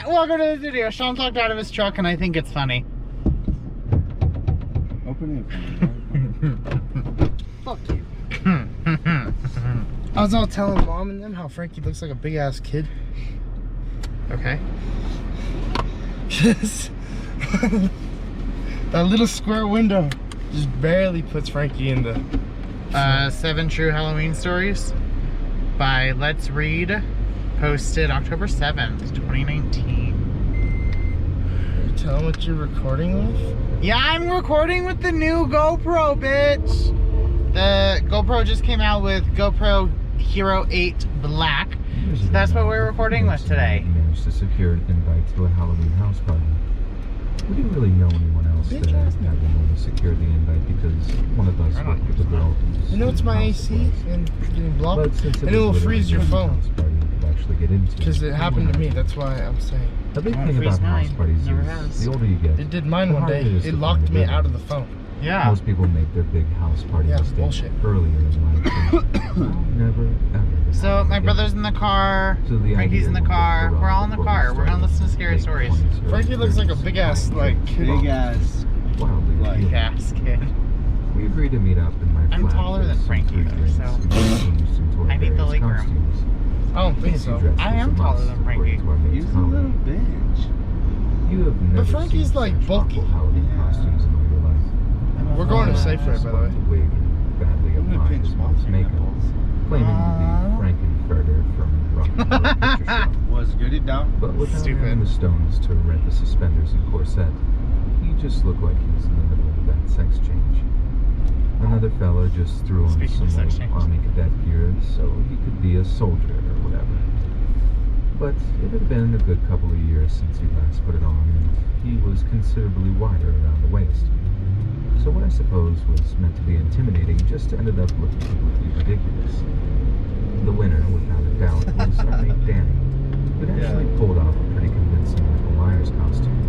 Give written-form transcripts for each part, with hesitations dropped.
Welcome to the video. Sean talked out of his truck and I think it's funny. Open it. Fuck you. I was all telling Mom and them how Frankie looks like a big ass kid. Okay. Just that little square window just barely puts Frankie in the 7 True Halloween Stories by Let's Read, posted October 7th, 2019. Tell them what you're recording with? Yeah, I'm recording with the new GoPro, bitch. The GoPro just came out with GoPro Hero 8 Black. So that's what we're recording with today. Managed to secure an invite to a Halloween house party. We didn't really know anyone else that had been able to secure the invite because one of us worked with the girl who's You know it's my AC and getting blocked, and it will freeze your phone. Because it happened to me, that's why I'm saying. The big thing about house parties is the older you get, it did mine one day. It locked me out of the phone. Yeah. Most people make their big house party mistake earlier in life. Never, ever. So my brother's in the car, Frankie's in the car, we're all in the car. We're gonna listen to scary stories. Frankie looks like a big ass, like, Big ass. Like ass kid. We agreed to meet up in my flat. I'm taller than Frankie though, so I need the leg room. I don't think so. I am taller than Frankie. He's a little bitch. You have never But Frankie's seen like such bulky. awful Halloween costumes in all your life. We're going to Safeway, by the way. Wig and badly I'm gonna applied pinch mom's my makeup, nipples. claiming to be Frankenfurter from Rock Picture Shop. Was Goody down? But without Stupid. having the stones to rent the suspenders and corset, he just looked like he was in the middle of that sex change. Another fella just threw on Speaking of some sex old change. army cadet gear so he could be a soldier or whatever. But it had been a good couple of years since he last put it on, and he was considerably wider around the waist. So what I suppose was meant to be intimidating just ended up looking completely ridiculous. The winner, without a doubt, was our mate Danny, who'd actually pulled off a pretty convincing Michael Myers costume.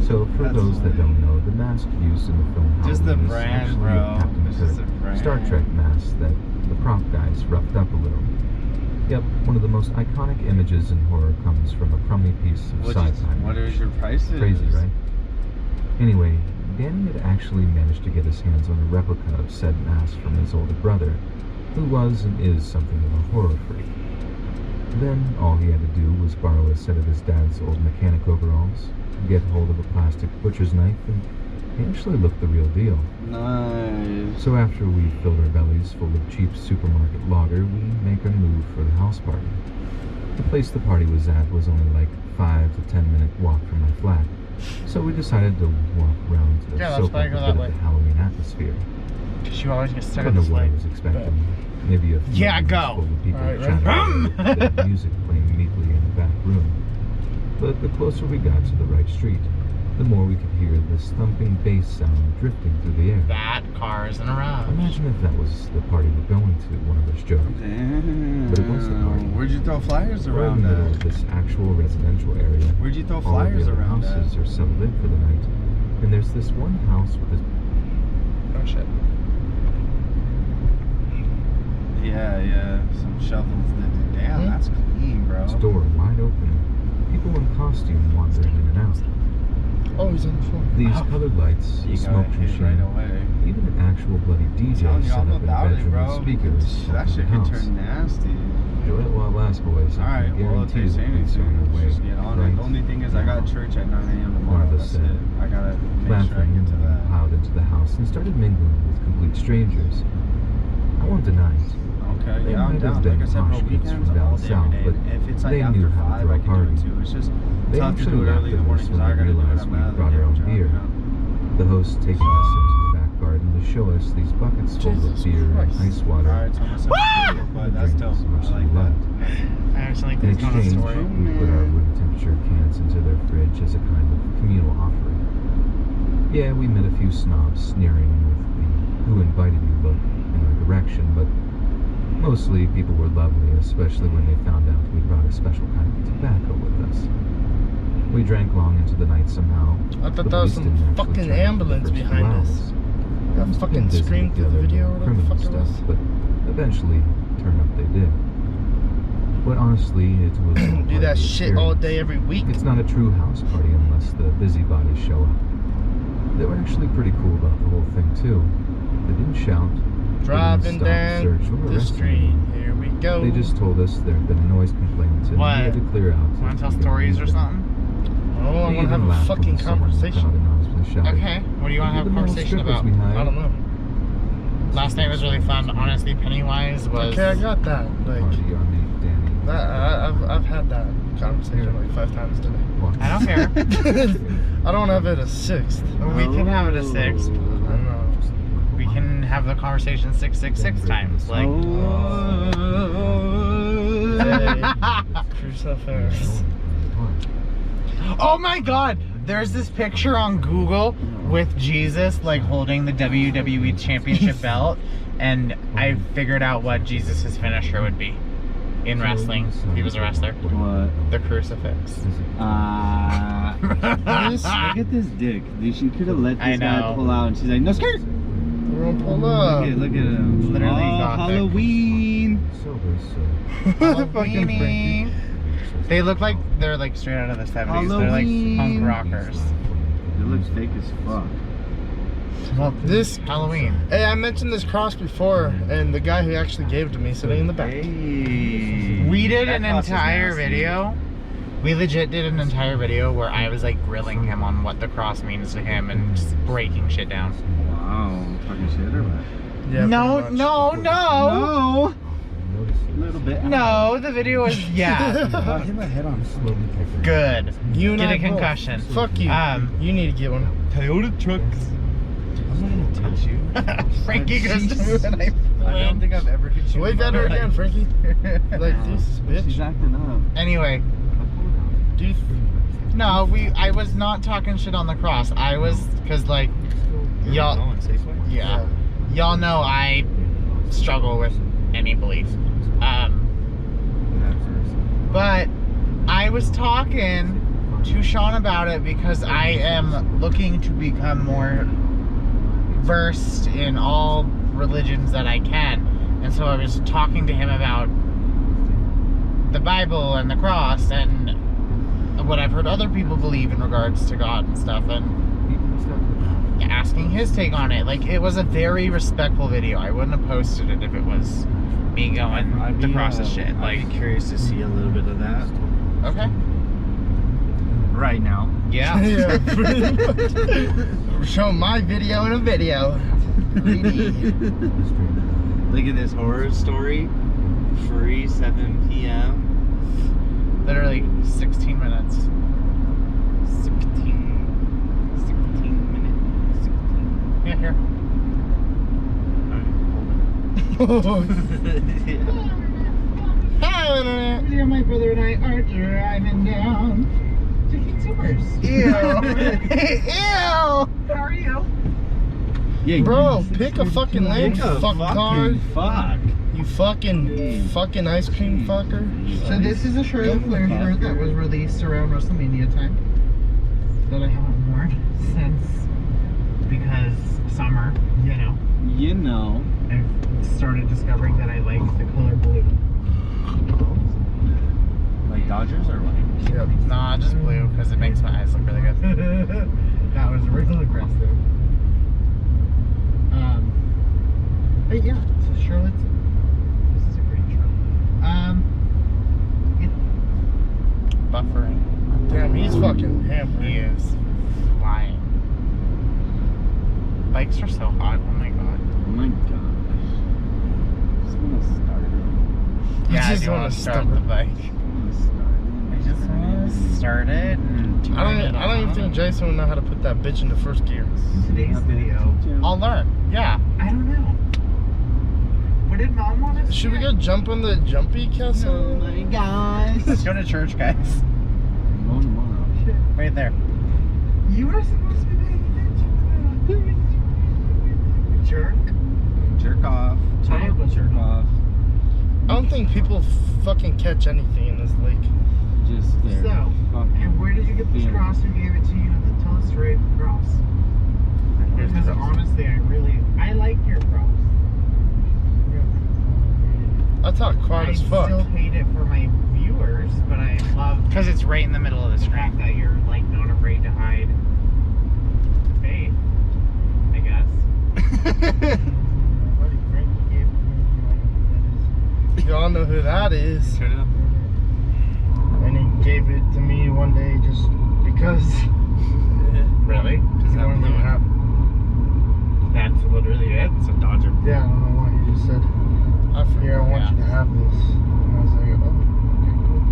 So for those that don't know, the mask used in the film Just the Halloween is brand, actually bro. a Captain It's just Kirk a brand. Star Trek mask that the prop guys roughed up a little. Yep, one of the most iconic images in horror comes from a crummy piece of sci-fi. What are your prices? Crazy, right? Anyway, Danny had actually managed to get his hands on a replica of said mask from his older brother, who was and is something of a horror freak. Then all he had to do was borrow a set of his dad's old mechanic overalls, get hold of a plastic butcher's knife, and he actually looked the real deal. Nice. So after we filled our bellies full of cheap supermarket lager, we make a move for the house party. The place the party was at was only like 5 to 10 minute walk from my flat, so we decided to walk around to soak up a bit of the Halloween atmosphere. Because you always get I stuck don't in know this what I way. was expecting. Maybe a few rooms go. full of people Alright, chatting with the music playing meekly in the back room. But the closer we got to the right street, the more we could hear this thumping bass sound drifting through the air. That car's in a rush. Imagine if that was the party we're going to, one of us joked. Damn. But it was the party. Where'd you throw flyers We're in around the middle at? of this actual residential area. Where'd you throw All of flyers the other around houses at? are settled in for the night. And there's this one house with this... Oh shit. Yeah. Some shovels. Damn, that's clean, bro. door wide open. People in costume wandering in and out. Oh, he's on the phone. These colored lights, You a got smoke hit machine, right away. even an actual bloody DJ Telling you set all up in a about it, bedroom bro. with speakers all That through shit the could house. turn nasty. Enjoy it while it lasts, boys. I Alright, can well, if guarantee they say the police are on anything, their way. just get on right it. The only thing is I got now. church at 9 a.m. One tomorrow. of us That's said, it. I gotta make sure I laughing, get to we that. piled into the house and started mingling with complete strangers. I won't deny it. Okay, They yeah, I'm might have down. been Like I said, bro, posh kids weekends from down all day, south, every day. but If it's like they after knew how to 5, throw I a can do party. it too. It's just They tough to actually do it laughed early in the at morning us because when I they gotta do it realized at we my other brought our damn own job, beer. you know? The host taking us into the back garden to show us these buckets full of Jesus beer and Christ. ice water. Alright, so I'm gonna send it to you, but that's dope. As much I as we like that. loved. I actually like In this kind of exchange, story. we put our room temperature cans into their fridge as a kind of communal offering. Yeah, we met a few snobs sneering with the "who invited you" look in our direction, but mostly people were lovely, especially when they found out we brought a special kind of tobacco with us. We drank long into the night somehow. I thought The that was police some didn't actually fucking turn up for the ambulance first behind 2 us. hours. That Must have fucking been busy screamed with through the other video or whatever the criminal fuck it stuff, was. but eventually turn up they did. But honestly, it was all part Do of that the shit all experience. day, every week. It's not a true house party unless the busybodies show up. They were actually pretty cool about the whole thing too. They didn't shout. Driving they didn't stop, down search, or the arrest street. anyone. Here we go. They just told us there had been a noise complaint and we had to clear out. Want to tell stories or something? Oh, I want to have a fucking conversation. Okay. What do you want to have a conversation about? I don't know. Last night was really fun. Honestly, Pennywise was. Okay, I got that. Like, Party our mate Danny. I've had that conversation like 5 times today. I don't care. I don't have it a 6th. We can have it a 6. I don't know. We can have the conversation 666 times. Like. Oh my God! There's this picture on Google with Jesus like holding the WWE Championship belt, and I figured out what Jesus' finisher would be in wrestling. He was a wrestler. What? The crucifix. Look at this dick. She could have let I this guy know. pull out, and she's like, no skirt. We're gonna pull up. Look at him. Literally oh, gothic. Halloween. Halloweeny. They look like they're like straight out of the 70s. They're like punk rockers. It looks fake as fuck. Well, This Halloween. Hey, I mentioned this cross before, and the guy who actually gave it to me sitting in the back. Hey. We did That an cross is entire nasty. video. We legit did an entire video where I was like grilling him on what the cross means to him and just breaking shit down. Wow. Talking shit or what? Yeah, No, pretty much. no, no. No. A little bit. No, the video was, yeah, I hit my head on slowly. good. You and Get I a both. concussion. Fuck you. You need to get one. Toyota trucks. I'm not gonna touch you. Frankie goes to move and I I don't flinch. think I've ever hit you. Wave at her again, Frankie. Like, this She's bitch. acting up. Anyway, Dude, no, I was not talking shit on the cross. I was, cause like, y'all, yeah, y'all know I struggle with any belief. But I was talking to Sean about it because I am looking to become more versed in all religions that I can. And so I was talking to him about the Bible and the cross and what I've heard other people believe in regards to God and stuff, and asking his take on it. Like, it was a very respectful video. I wouldn't have posted it if it was me going, the cross is shit. Like, I'd be curious to see a little bit of that. okay. Right now. Yeah. yeah, pretty much. Show my video in a video. 3D. Look at this horror story. Free 7 p.m. Literally 16 minutes. 16 minutes. 16. Yeah, here. Hi, Internet. Here, my brother and I are driving down to Consumers. Ew. Ew. How are you? Yeah, Bro, pick a fucking lane, Pick you a fucking car. fuck. You fucking ice cream fucker. So this is a Charlotte Flair shirt that was released around WrestleMania time that I haven't worn since, because summer, you know. You know. I've started discovering that I like the color blue. Like Dodgers or what? Yep. Nah, just blue because it makes my eyes look really good. That was real aggressive. But yeah, so Charlotte's. This is a great Charlotte. Buffering. Damn, he's fucking hammered. He is flying. Bikes are so hot. Oh my god. Oh my gosh. Just wanna start it. Yeah, I just do wanna want to start start the bike. I I just want to start it and turn it I don't even on. think Jason would know how to put that bitch into first gear. Today's video. I'll learn. Yeah. I don't know. What did Mom want us to Should we go jump on the jumpy castle? my gosh. Let's go to church, guys. I'm going tomorrow. Right there. You were supposed to be paying attention. Jerk. Jerk off. Total jerk off. I don't think people fucking catch anything in this lake. Just there. So, and where did you get this Yeah. cross? Who gave it to you? Tell us the story of the cross. Because honestly, I like your cross. I'll talk quiet as fuck. I still hate it for my viewers, but I love because it's right in the middle of the screen that you're like not afraid to hide faith, I guess. You all know who that is. Turn it up. And he gave it to me one day just because. Really? Does that wanted me to balloon? have- That's literally it. It's a Dodger. Yeah, I don't know why. He just said, "Here, I want you to have this." And I was like, "Oh, okay, cool."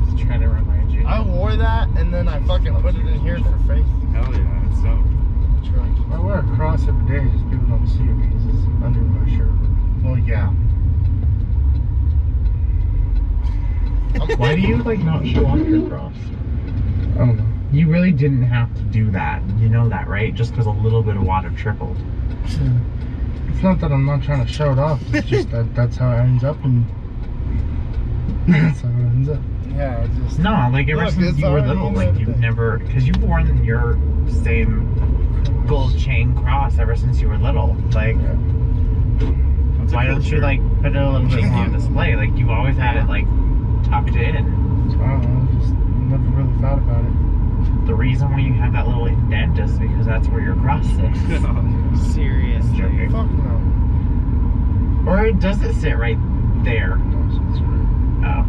Just trying to remind you. I wore that and then I fucking put it in here for faith. Hell yeah, it's dope. I wear a cross every day, just people don't see it because it's under my shirt. Well, yeah. Why do you like not show off your cross? I don't know. You really didn't have to do that. You know that, right? Just because a little bit of water trickled. It's not that I'm not trying to show it off. It's just that that's how it ends up, and that's how it ends up. Yeah, it's just No, like ever Look, since it's you were already little, in like there. you've never, because you've worn your same gold chain cross ever since you were little. Like, That's a why cool don't you shirt. like put it a little bit more on display? Like you've always had it like tucked in. I don't know. Just never really thought about it. The reason why you have that little indent is because that's where your cross sits. Seriously. Joking. Fuck no. Or does it sit right there? Oh.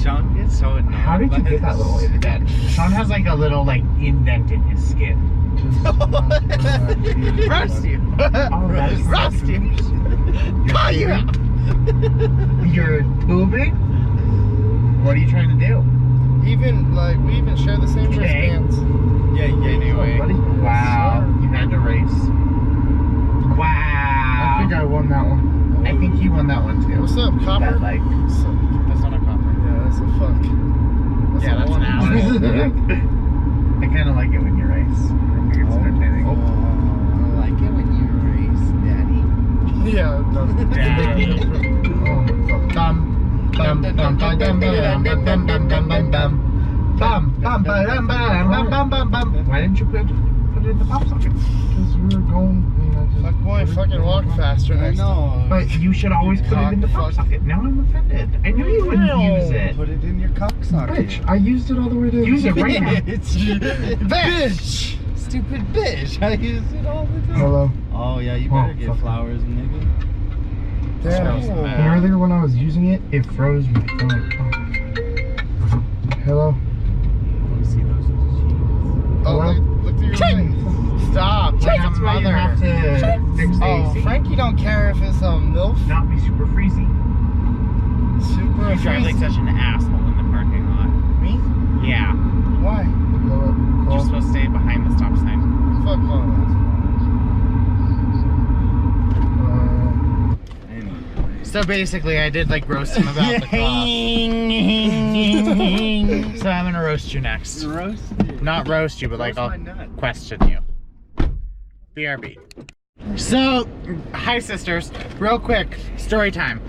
Sean gets so annoyed. How did you get that little indent? Sean has like a little like indent in his skin. Roast you. Oh, that is Roast you. Call you out. You're boobing? What are you trying to do? Even like we even share the same Okay. wristbands. Yeah, Anyway. buddy. Wow. You had to race. Wow. I think I won that one. I think he won that one too. What's up, Copper? That, like, that's not a copper. Yeah, that's a fuck. Yeah, that's an owl. I kind of like it when you race. I think it's entertaining. I like it when you race, Daddy. Yeah, no. Daddy. Oh, fuck. Bum, bum, bum, bum, bum, bum, bum, bum, bum, bum, bum, bum, bum. Bum, bum, bum, bum, bum, bum, bum, bum. Why didn't you put it in the pop socket? Because we were going. Fuck boy, fucking walk faster I next time. know. But you should always put it in the pop socket. Now I'm offended. I knew you wouldn't use it. Put it in your cock socket. Bitch, I used it all the way to. Use it right now. Bitch! Stupid bitch. I use it all the time. Hello. Oh yeah, you Oh, better get fuck. flowers, nigga. Damn. Smells bad. And earlier when I was using it, it froze my phone. Oh. Hello. I want to see those cheeks. Oh, look through your thing. Stop. That's Like a why you mother. have to fix the Oh, AC. Frankie don't care if it's MILF. Not be super freezy. Super You drive like such an asshole in the parking lot. Me? Yeah. Why? You're supposed to stay behind the stop sign. Fuck all Anyway. So basically, I did like roast him about the cross. So I'm gonna roast you next. Roasted. Not roast you, but like Roast I'll my nut. question you. BRB. So, hi sisters. Real quick, story time.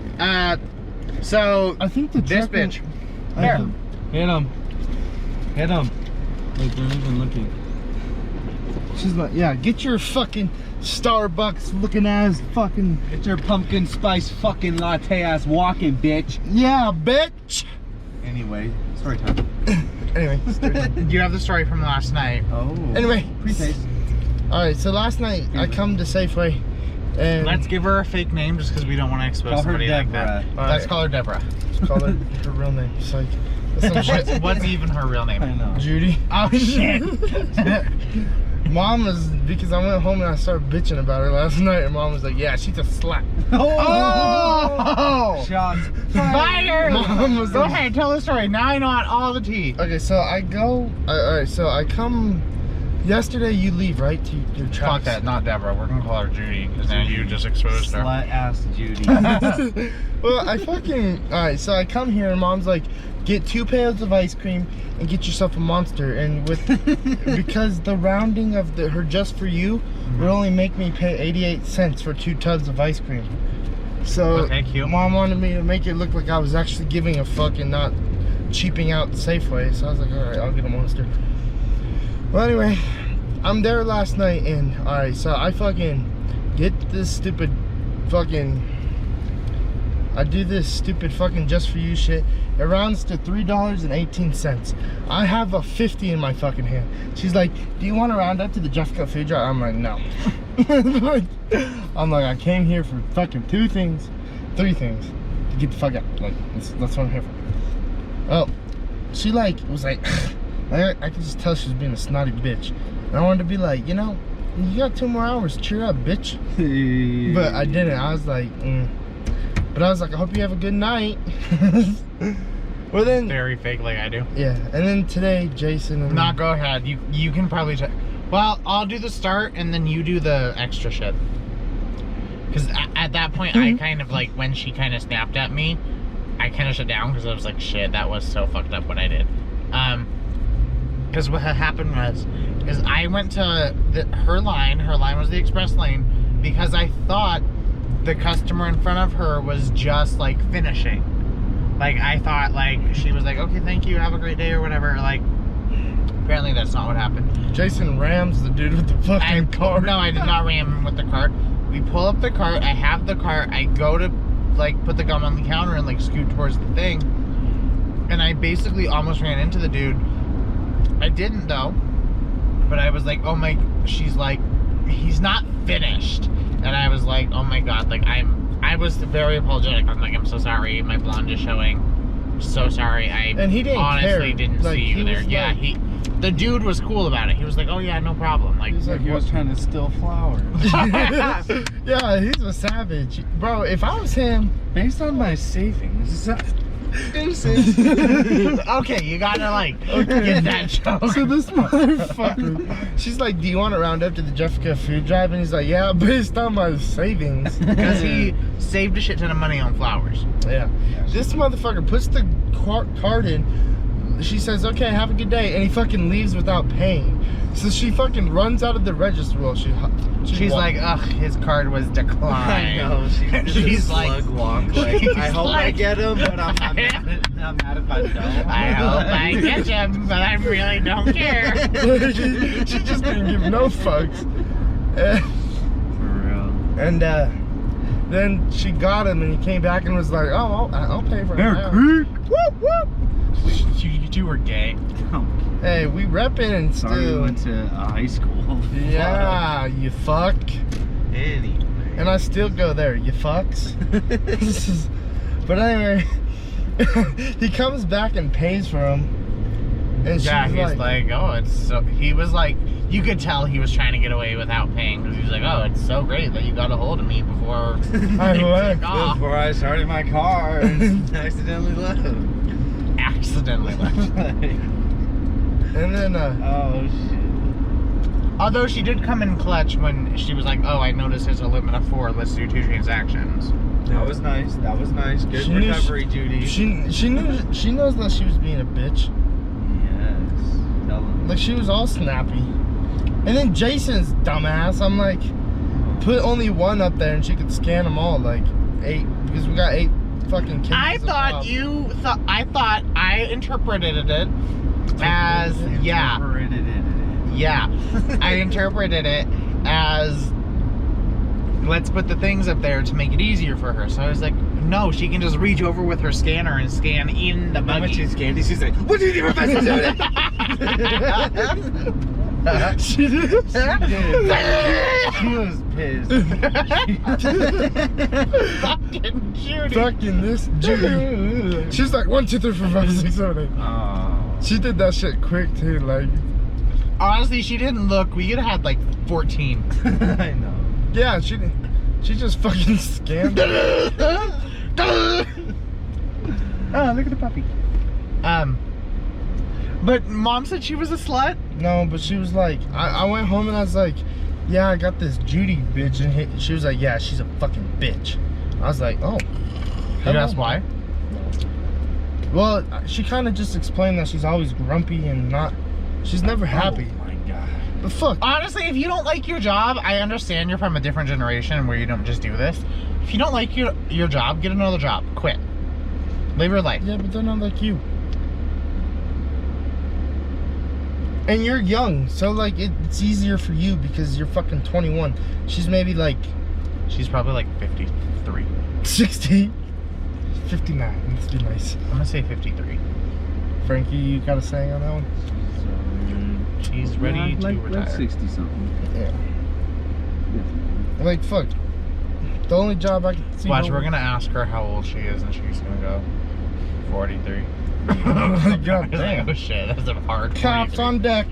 So I think the this truck will- bitch. I Here. think- Hit him. Hit him. Like they're even looking. She's like, yeah, get your fucking Starbucks looking ass fucking. Get your pumpkin spice fucking latte ass walking, bitch. Yeah, bitch! Anyway, story time. Anyway. Do you have the story from last night? Oh. Anyway. Pre-taste. Alright, so last night I come to Safeway and. Let's give her a fake name just because we don't want to expose Call her somebody like that. Deborah. Let's call her Deborah. Call her her real name. It's like. That's some shit. What's even her real name? I know. Judy. Oh shit! Mom was, because I went home and I started bitching about her last night, and Mom was like, yeah, she's a slut. Oh! Shots. Fire! Mom was Go like- ahead, tell the story. Now I know all the tea. Okay, so I go, alright, so I come, yesterday you leave, right, to your Fuck tracks? that, not Deborah. We're gonna call her Judy because now you just exposed her. Slut ass Judy. Well, I fucking, alright, so I come here and Mom's like, get 2 pails of ice cream and get yourself a Monster, and with, because the rounding of her just for you would only make me pay 88 cents for 2 tubs of ice cream. So, Okay, cute. Mom wanted me to make it look like I was actually giving a fuck and not cheaping out Safeway, so I was like, alright, I'll get a Monster. Well, anyway, I'm there last night, and alright, so I fucking get this stupid fucking I do this stupid fucking just for you shit. It rounds to $3.18. I have a 50 in my fucking hand. She's like, do you want to round up to the Jeffco food drive? I'm like, no. I'm like, I came here for fucking 3 things. To get the fuck out. Like, that's what I'm here for. Oh, she like, was like, I could just tell she was being a snotty bitch. And I wanted to be like, you know, you got 2 more hours, cheer up, bitch. But I didn't. I was like, But I was like, I hope you have a good night. Well then, Very fake like I do. yeah. And then today, Jason and Not go ahead. You can probably check. Well, I'll do the start and then you do the extra shit. Because at that point, I kind of like, when she kind of snapped at me, I kind of shut down because I was like, shit, that was so fucked up what I did. Because what had happened was, is I went to her line was the express lane, because I thought the customer in front of her was just like finishing. Like I thought like, she was like, okay, thank you, have a great day or whatever. Like, apparently that's not what happened. Jason rams the dude with the fucking cart. No, I did not ram him with the cart. We pull up the cart, I have the cart, I go to like put the gum on the counter and like scoot towards the thing, and I basically almost ran into the dude. I didn't though, but I was like, oh my, she's like, he's not finished. And I was like, oh my god, like I was very apologetic. I'm like, I'm so sorry, my blonde is showing. I'm so sorry. And he didn't honestly care. didn't Like, see you he there. was Yeah, like- the dude was cool about it. He was like, oh yeah, no problem. Like, He's like, He was trying to steal flowers. yeah, he's a savage. Bro, if I was him, Based on my savings, okay, you gotta like get that joke. so this motherfucker, she's like, do you want to round up to the Jeffco food drive? And he's like, yeah, based on my savings. Because he saved a shit ton of money on flowers. Yeah. This motherfucker puts the card in. She says, okay, have a good day. And he fucking leaves without paying. So she fucking runs out of the register. Well, She's like, ugh, his card was declined. I know. She's like, slug walk. Like, she's I hope I like- get him, but I'm not mad if I don't. I hope I get him, but I really don't care. she just didn't give no fucks. For real. And then she got him, and he came back and was like, oh, I'll pay for it. Whoop, whoop. You two were gay. Hey, we repping and Sorry, we still. went to high school. Yeah, you fuck. Anyway. And I still go there, you fucks. But anyway, he comes back and pays for him. And Yeah, she's he's like, oh, it's so. He was like, you could tell he was trying to get away without paying because he was like, oh, it's so great that you got a hold of me before I they left. took off. Before I started my car and accidentally left. Accidentally left. And then, Oh shit. Although she did come in clutch when she was like, oh, I noticed there's a limit of 4. Let's do 2 transactions. That was nice. That was nice. Good She knew recovery, Judy. she knows that she was being a bitch. Yes. Tell him. Like, she was all snappy. And then Jason's dumbass, I'm like, put only 1 up there and she could scan them all, like 8, because we got 8 fucking kids. I thought I interpreted it as, yeah. I interpreted it as, let's put the things up there to make it easier for her. So I was like, no, she can just reach over with her scanner and scan in the When buggy. she scanned it, she's like, what do you think Professor doing? She did. She was pissed. Fucking Judy. Fucking this Judy. She's like 1, 2, 3, 4, 5, 6, 7, 8. Oh. She did that shit quick too, like. Honestly, she didn't look. We could have had like 14. I know. Yeah, she just fucking scammed it. Oh, look at the puppy. But mom said she was a slut. No, but she was like, I went home and I was like, yeah, I got this Judy bitch, and she was like, yeah, she's a fucking bitch. I was like, oh. And that's why. Well, she kind of just explained that she's always grumpy and she's never happy. Oh my god. But fuck. Honestly, if you don't like your job, I understand you're from a different generation where you don't just do this. If you don't like your job, get another job. Quit. Live your life. Yeah, but they're not like you. And you're young, so like it's easier for you because you're fucking 21. She's maybe like She's probably like 53. 60. 59. Let's be nice. I'm gonna say 53. Frankie, you got a saying on that one? She's ready to like retire. 60 something. Yeah. Like, fuck. The only job I can see. Watch, we're gonna ask her how old she is, and she's gonna go 43. God It's like, damn. oh shit, that's a hard. Cops 43. on deck.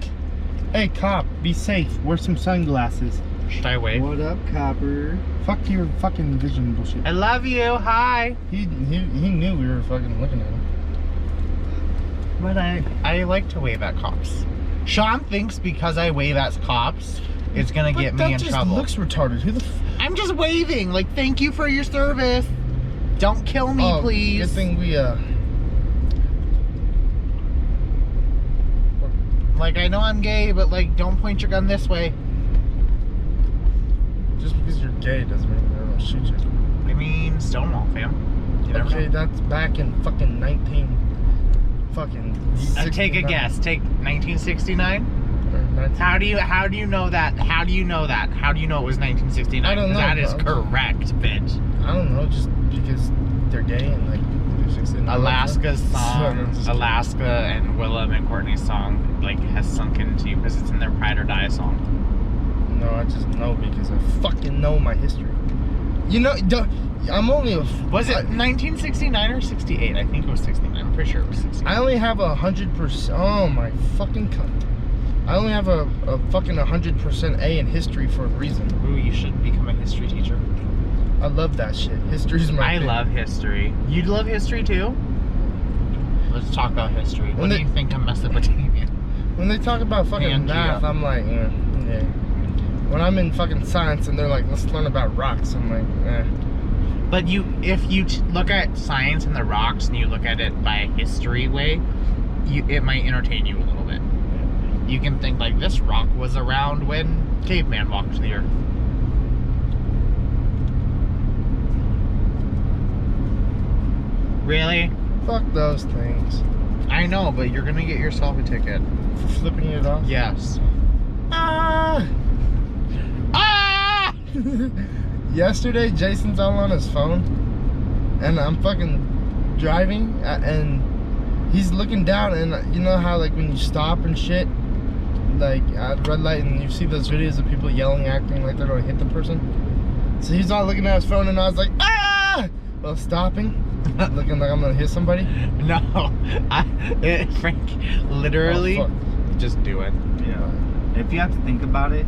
Hey, cop, be safe. Wear some sunglasses. Should I wave? What up, copper? Fuck your fucking vision bullshit. I love you. Hi. He knew we were fucking looking at him. But I like to wave at cops. Sean thinks because I wave at cops, it's gonna get me in trouble. That just looks retarded. Who the I'm just waving, like, thank you for your service. Don't kill me, please. Good thing we, Like, I know I'm gay, but, like, don't point your gun this way. just because you're gay doesn't mean they're gonna shoot you. I mean, Stonewall, fam. You never Okay, know. that's back in fucking 19... Fucking... Take a 69. guess. Take 1969. Or 19 How do you know that? How do you know that? How do you know it was 1969? I don't know, That is bro. correct, bitch. I don't know, just because they're gay and, like, they're 69. Alaska's song, Just- Alaska and Willem and Courtney's song, like, has sunk into you because it's in their Pride or Die song. No, I just know because I fucking know my history. You know, I'm only a... Was it 1969 or 68? I think it was 69. I'm pretty sure it was 69. I only have 100%. Oh my fucking cunt! I only have a fucking 100% A in history for a reason. Ooh, you should become a history teacher. I love that shit. History's my I thing. love history. You love history too? Let's talk about history. What When do they- you think of Mesopotamia? When they talk about fucking Pangea. math, I'm like, yeah. When I'm in fucking science and they're like, let's learn about rocks, I'm like, eh. But if you look at science and the rocks and you look at it by a history way, it might entertain you a little bit. You can think like this rock was around when caveman walked the earth. Really? Fuck those things. I know, but you're gonna get yourself a ticket. For flipping it off. Yes. Ah! Ah! Yesterday, Jason's all on his phone, and I'm fucking driving, and he's looking down, and you know how like when you stop and shit, like at red light, and you see those videos of people yelling, acting like they're gonna hit the person. So he's all looking at his phone, and I was like, ah! While stopping, looking like I'm gonna hit somebody. No, Frank, literally, Oh, fuck. just do it. Yeah. If you have to think about it,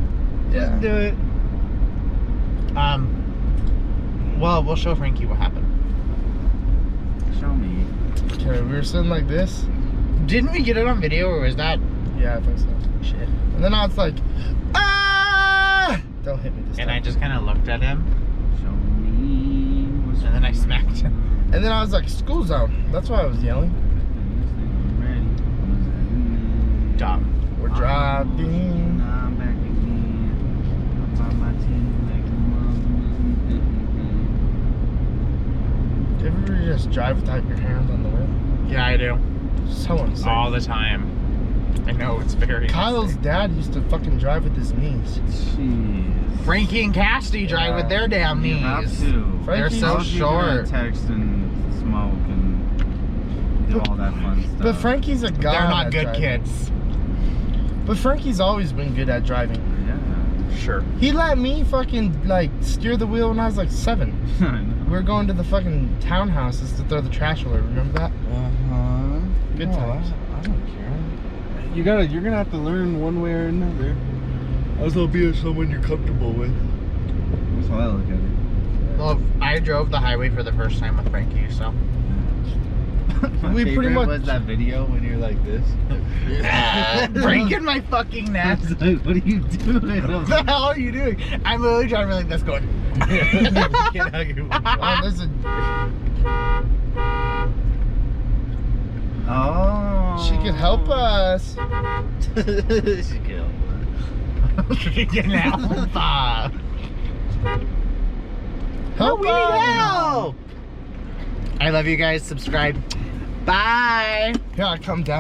Yeah. Do it. Well, we'll show Frankie what happened. show me. Okay, we were sitting like this. Didn't we get it on video, or was that Yeah, I think so. shit? And then I was like, ah! Don't hit me this And time. I just kind of looked at him, Show me. What's and then I smacked him. And then I was like, school zone. That's why I was yelling. Dumb. We're driving. I'm back again. I'm on my team like Do you ever just drive without your hands on the wheel? Yeah, I do. So unsafe. All the time. I know, it's very Kyle's unsafe. dad used to fucking drive with his knees. Jeez. Frankie and Cassidy drive with their damn You knees. have to. They're Frankie's- so How else you gonna short. text and smoke and do all that fun stuff. But Frankie's a god. They're not at good driving. kids. But Frankie's always been good at driving. Yeah. Sure. He let me fucking like steer the wheel when I was like 7. I know. We were going to the fucking townhouses to throw the trash away. Remember that? Uh-huh. Good times. I don't care. You're gonna have to learn one way or another. As well be someone you're comfortable with. That's how I look at it. Well, I drove the highway for the first time with Frankie, so. My We pretty favorite much- was that video when you're like this. Breaking my fucking neck. It's like, what are you doing? What the hell are you doing? I'm literally driving like this going. Get out your Oh, there's a. Oh. She could help us. She could help. Freaking help! Help We need us. help! I love you guys. Subscribe. Bye. Yeah, come down.